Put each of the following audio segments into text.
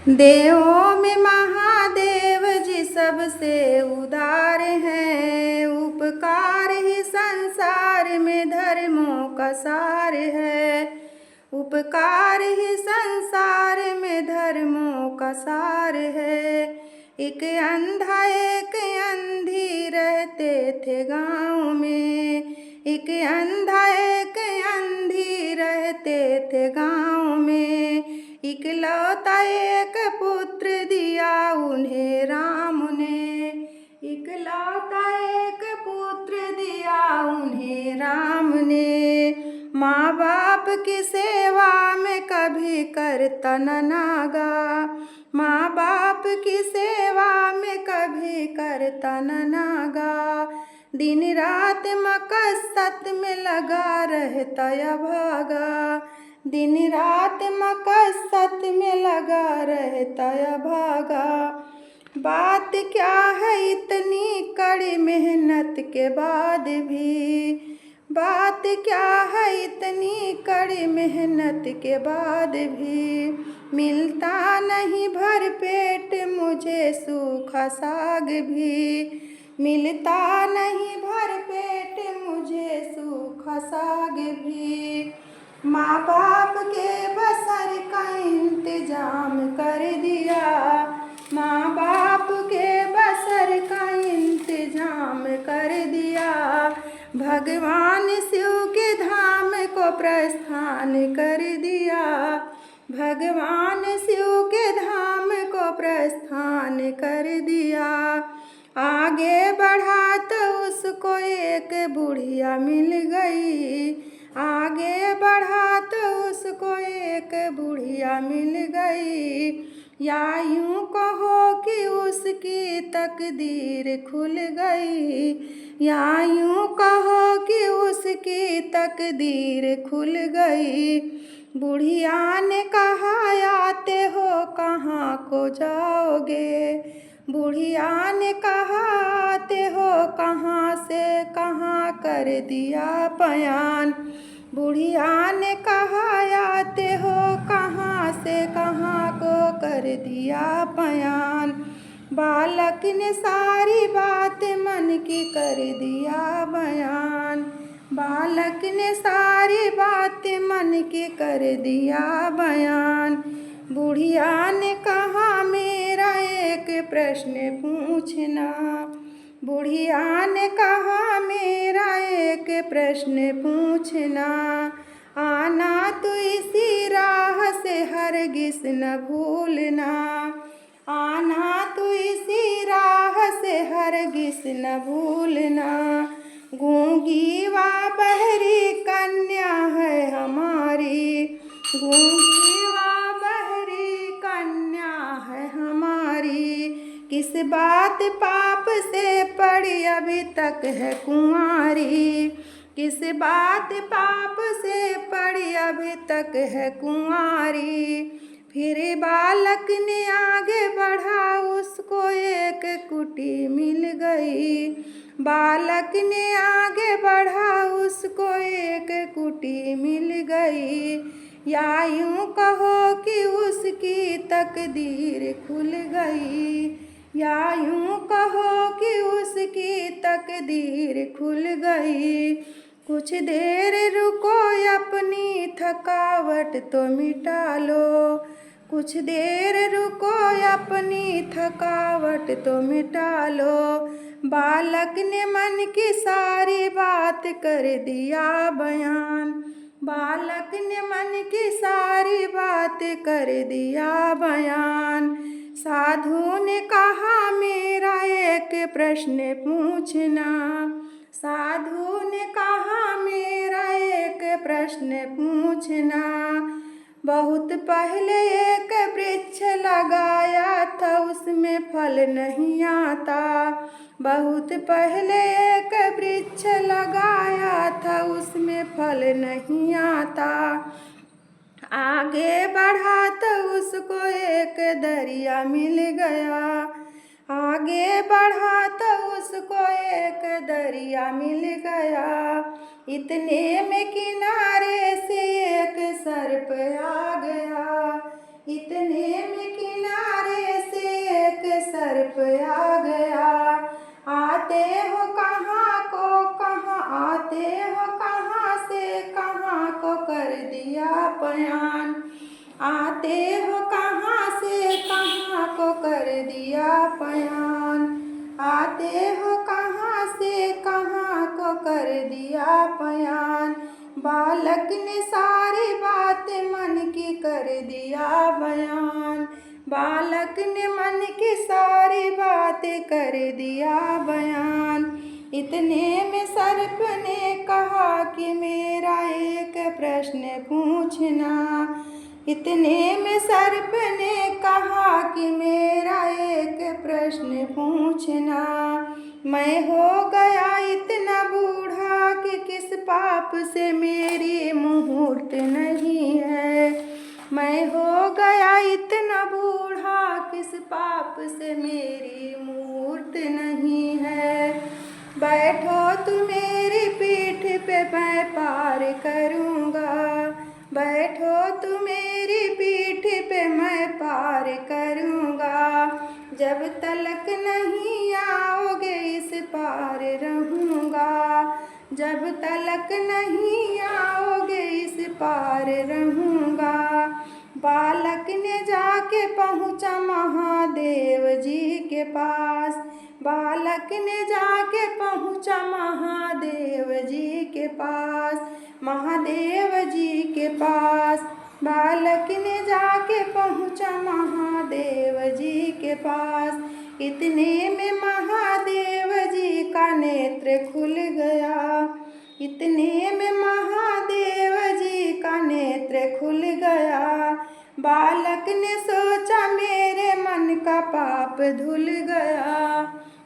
देवों में महादेव जी सबसे उदार हैं। उपकार ही संसार में धर्मों का सार है। उपकार ही संसार में धर्मों का सार है। एक अंधा एक अंधी रहते थे गाँव में। एक अंधा एक अंधी रहते थे गाँव में। इकलौता एक पुत्र दिया उन्हें राम ने। इकलौता एक पुत्र दिया उन्हें राम ने। माँ बाप की सेवा में कभी करता न नागा। माँ बाप की सेवा में कभी करता न नागा। दिन रात मकसद में लगा रहता या भागा। दिन रात मकसद में लगा रहता या भागा। बात क्या है इतनी कड़ी मेहनत के बाद भी। बात क्या है इतनी कड़ी मेहनत के बाद भी। मिलता नहीं भर पेट मुझे सूखा साग भी। मिलता नहीं भर पेट मुझे सूखा साग भी। माँ बाप के बसर का इंतजाम कर दिया। माँ बाप के बसर का इंतजाम कर दिया। भगवान शिव के धाम को प्रस्थान कर दिया। भगवान शिव के धाम को प्रस्थान कर दिया। आगे बढ़ा तो उसको एक बुढ़िया मिल गई। आगे बढ़ा तो उसको एक बुढ़िया मिल गई। या यूं कहो कि उसकी तकदीर खुल गई। या यूं कहो कि उसकी तकदीर खुल गई। बुढ़िया ने कहा आते हो कहाँ को जाओगे। बुढ़िया ने कहा आते हो कहाँ से कहाँ कर दिया बयान। बुढ़िया ने कहा आते हो कहाँ से कहाँ को कर दिया बयान। बालक ने सारी बात मन की कर दिया बयान। बालक ने सारी बात मन की कर दिया बयान। बुढ़िया ने कहा मेरा एक प्रश्न पूछना। बुढ़िया ने कहा मेरा एक प्रश्न पूछना। आना तो इसी राह से हरगिज़ न भूलना। आना तो इसी राह से हरगिज़ न भूलना। गूंगी व बहरी कन्या है हमारी। गूंगी व बहरी कन्या है हमारी। किस बात पाप से पड़ी अभी तक है कुंवारी। किस बात पाप से पड़ी अभी तक है कुंवारी। फिर बालक ने आगे बढ़ा उसको एक कुटी मिल गई। बालक ने आगे बढ़ा उसको एक कुटी मिल गई। या यूं कहो कि उसकी तकदीर खुल गई। या यूं कहो कि उसकी तकदीर खुल गई। कुछ देर रुको अपनी थकावट तो मिटा लो। कुछ देर रुको अपनी थकावट तो मिटा लो। बालक ने मन की सारी बात कर दिया बयान। बालक ने मन की सारी बात कर दिया बयान। साधु ने कहा मेरा एक प्रश्न पूछना। साधु ने कहा मेरा एक प्रश्न पूछना। बहुत पहले एक वृक्ष लगाया था उसमें फल नहीं आता। बहुत पहले एक वृक्ष लगाया था उसमें फल नहीं आता। आगे बढ़ा तो उसको एक दरिया मिल गया। आगे बढ़ा तो उसको एक दरिया मिल गया। इतने में किनारे से एक सर्प आ गया। इतने में किनारे आते हो कहाँ से कहाँ को कर दिया पयान, आते हो कहाँ से कहाँ को कर दिया पयान। बालक ने सारी बातें मन की कर दिया बयान, बालक ने मन की सारी बातें कर दिया बयान। इतने में सर्प ने कहा कि मेरा एक प्रश्न पूछना, इतने में सर्प ने कहा कि मेरा एक प्रश्न पूछना। मैं हो गया इतना बूढ़ा कि किस पाप से मेरी मुहूर्त नहीं है, मैं हो गया इतना बूढ़ा किस पाप से मेरी मुहूर्त नहीं है। बैठो तू मेरी पीठ पे मैं पार करूँगा, बैठो तू मेरी पीठ पे मैं पार करूँगा। जब तलक नहीं आओगे इस पार रहूँगा, जब तलक नहीं आओगे इस पार रहूँगा। बालक ने जाके पहुँचा महादेव जी के पास, बालक ने जाके पहुँचा महादेव जी के पास, महादेव जी के पास। बालक ने जाके पहुँचा महादेव जी के पास। इतने में महादेव जी का नेत्र खुल गया, इतने में महादेव जी का नेत्र खुल गया। बालक ने सोचा मेरे मन का पाप धुल गया,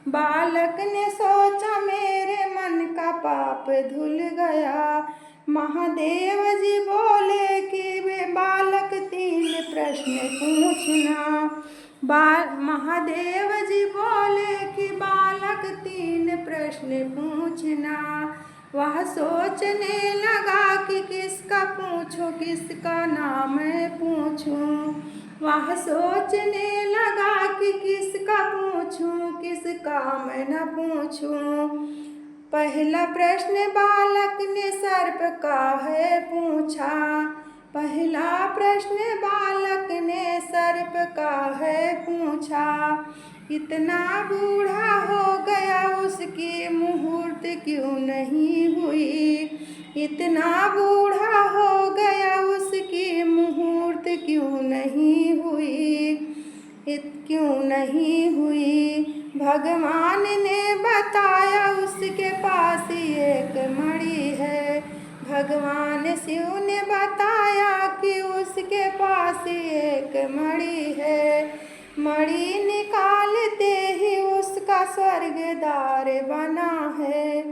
बालक ने सोचा मेरे मन का पाप धुल गया। महादेव जी बोले कि वे बालक 3 प्रश्न पूछना, महादेव जी बोले कि बालक 3 प्रश्न पूछना। वह सोचने लगा कि किसका पूछूं किसका नाम पूछूं, वह सोचने लगा कि किसका पूछूं किसका मैं न पूछूं। पहला प्रश्न बालक ने सर्प का है पूछा, पहला प्रश्न बालक ने सर्प का है पूछा। इतना बूढ़ा हो गया उसकी मुहूर्त क्यों नहीं हुई, इतना बूढ़ा हो गया उसकी मुहूर्त क्यों नहीं हुई, क्यों नहीं हुई। भगवान ने बताया उसके पास एक मणि है, भगवान शिव ने बताया कि उसके पास एक मणि है। मणि निकालते ही उसका स्वर्ग द्वार बना है,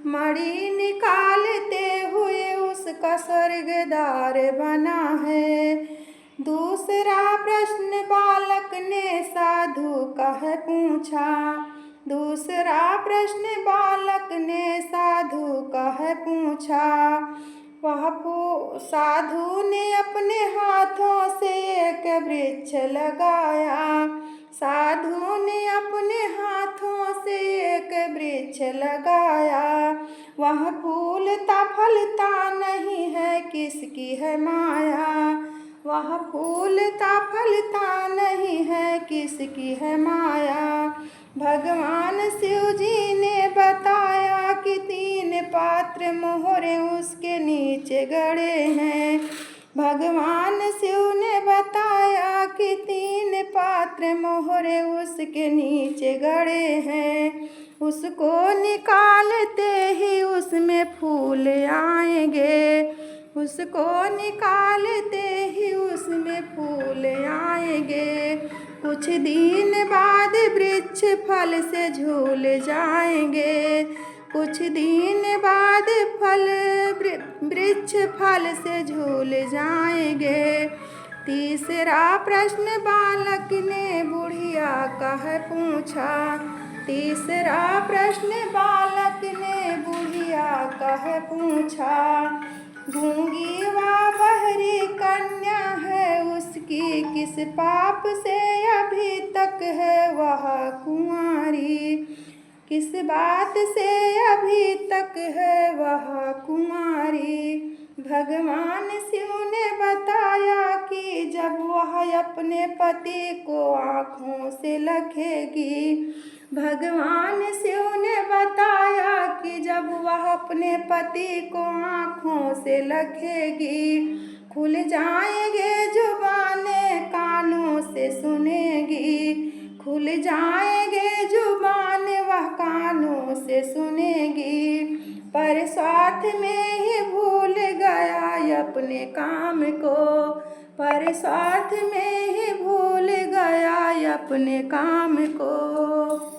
मणि निकालते हुए उसका स्वर्ग द्वार बना है। दूसरा प्रश्न बालक ने साधु का है पूछा, दूसरा प्रश्न बालक ने साधु का है पूछा। वह साधु ने अपने हाथों से एक वृक्ष लगाया, साधु ने अपने हाथों से एक वृक्ष लगाया। वह फूलता फलता नहीं है किसकी है माया, वह फूलता फलता नहीं है किसकी है माया। भगवान शिव जी ने बताया कि 3 पात्र मोहरे उसके नीचे गड़े हैं, भगवान शिव ने बताया कि 3 पात्र मोहरे उसके नीचे गड़े हैं। उसको निकालते ही उसमें फूल आएंगे, उसको निकालते ही उसमें फूल आएंगे। कुछ दिन बाद वृक्ष फल से झूल जाएंगे, कुछ दिन बाद वृक्ष फल से झूल जाएंगे। तीसरा प्रश्न बालक ने बुढ़िया का है पूछा, तीसरा प्रश्न बालक ने बुढ़िया का है पूछा। गूंगी व बहरी कन्या है उसकी किस पाप से अभी तक है वह कुंवारी, किस बात से अभी तक है वह कुंवारी। भगवान शिव ने बताया कि जब अपने पति को आँखों से लखेगी। भगवान शिव ने बताया कि जब वह अपने पति को आँखों से लखेगी, खुल जाएंगे जुबाने कानों से सुनेगी। खुल जाएंगे जुबान वह कानों से सुनेगी। पर स्वार्थ में ही भूल गया अपने काम को, पर स्वार्थ में ही भूल गया अपने काम को।